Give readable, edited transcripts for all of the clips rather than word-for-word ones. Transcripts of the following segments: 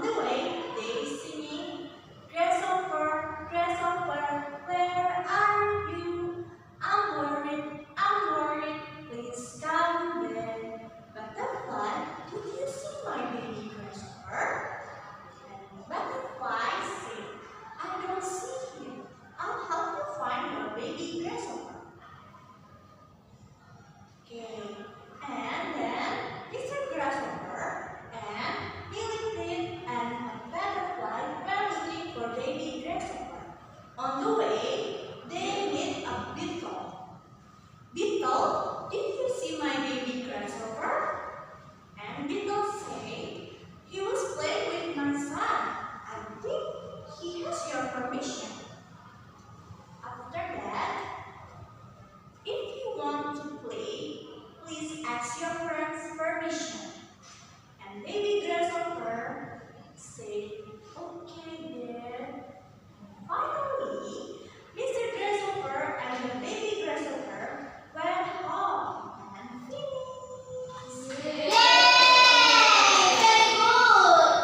On the way, they singing, "Grasshopper, grasshopper, where are you? I'm worried, please come back." Butterfly, did you see my baby grasshopper? And butterfly said, "I don't see him. I'll help you find your baby grasshopper." Okay, and then Mr. Grasshopper and Millipede and Butterfly were looking for baby grasshopper. On the way, they meet a beetle. "Beetle, did you see my baby grasshopper?" And Beetle said, "He was playing with my son. I think he has your permission." After that, "If you want to play, please ask your friends permission." And baby grasshopper said, "Okay then." Finally, Mr. Grasshopper and the baby grasshopper went home and finished. Yay! Very good!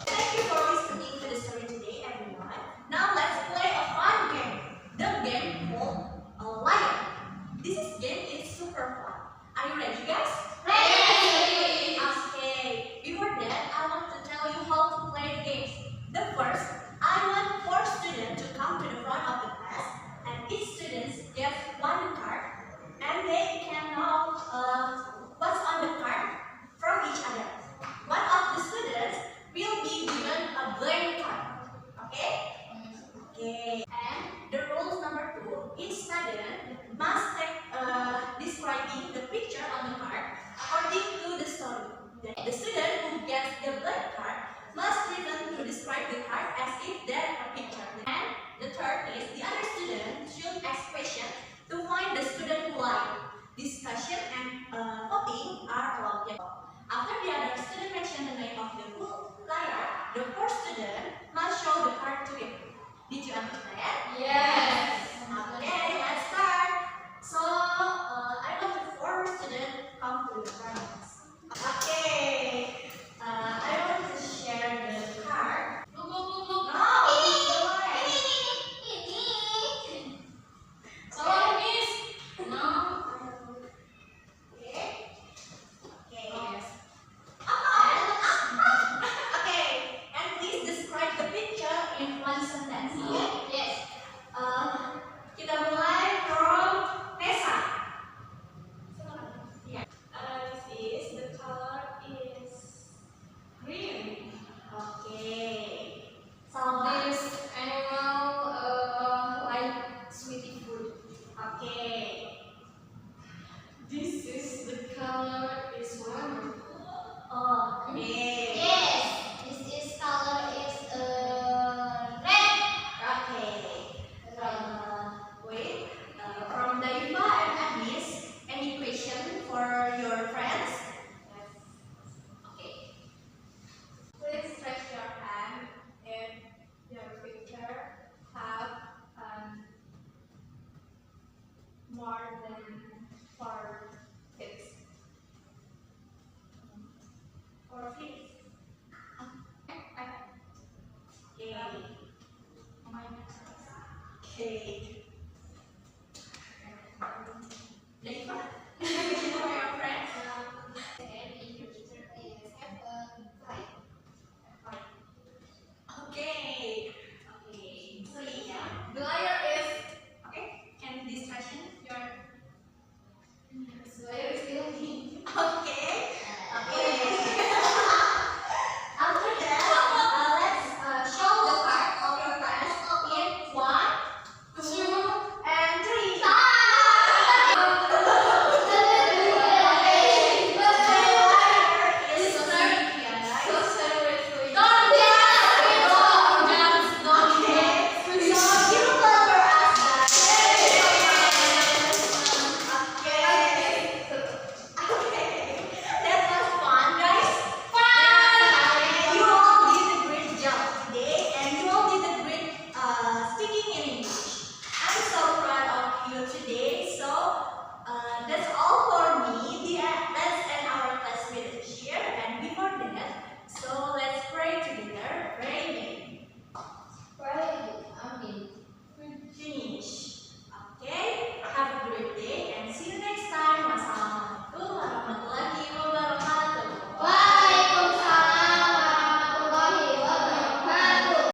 Thank you for listening to the story today, everyone. Now let's play a fun game. The game called a lion. This game is super fun. Are you ready, guys? Ready! Okay. Before that, I want to tell you how to play the games. The first, I want 4 students to come to the front of the class, and each student gets 1 card, and they can know what's on the card from each other. One of the students will be given a blank card. Okay? Okay. And the rules number 2, each student must take describing the picture on the card according to the story. The student who gets the blank card must return to describe the card as if there's a picture. And the third is the other student should ask questions to find the student who lied. Discussion and voting are allowed. After the other student mention the name of the liar, the first student must show the card to him. Did you understand? Yes. Okay, let's start. So, I want the 4 students come to the front. Okay. I want to share the card. Look. No, so, Miss. No. Okay. Yes. Okay. And please describe the picture in 1 sentence. Yes. Kita mulai from Nesa. Yeah. The color is green. Okay. So this animal like sweetie food. Okay. This is the color is warm. Okay. Yes. This color is red. Okay. Wait. From Daiva and Agnes, any question for your friends? Yes. Okay. Please raise your hand if your picture have more than 4 pics. 4 pics. Okay. Okay.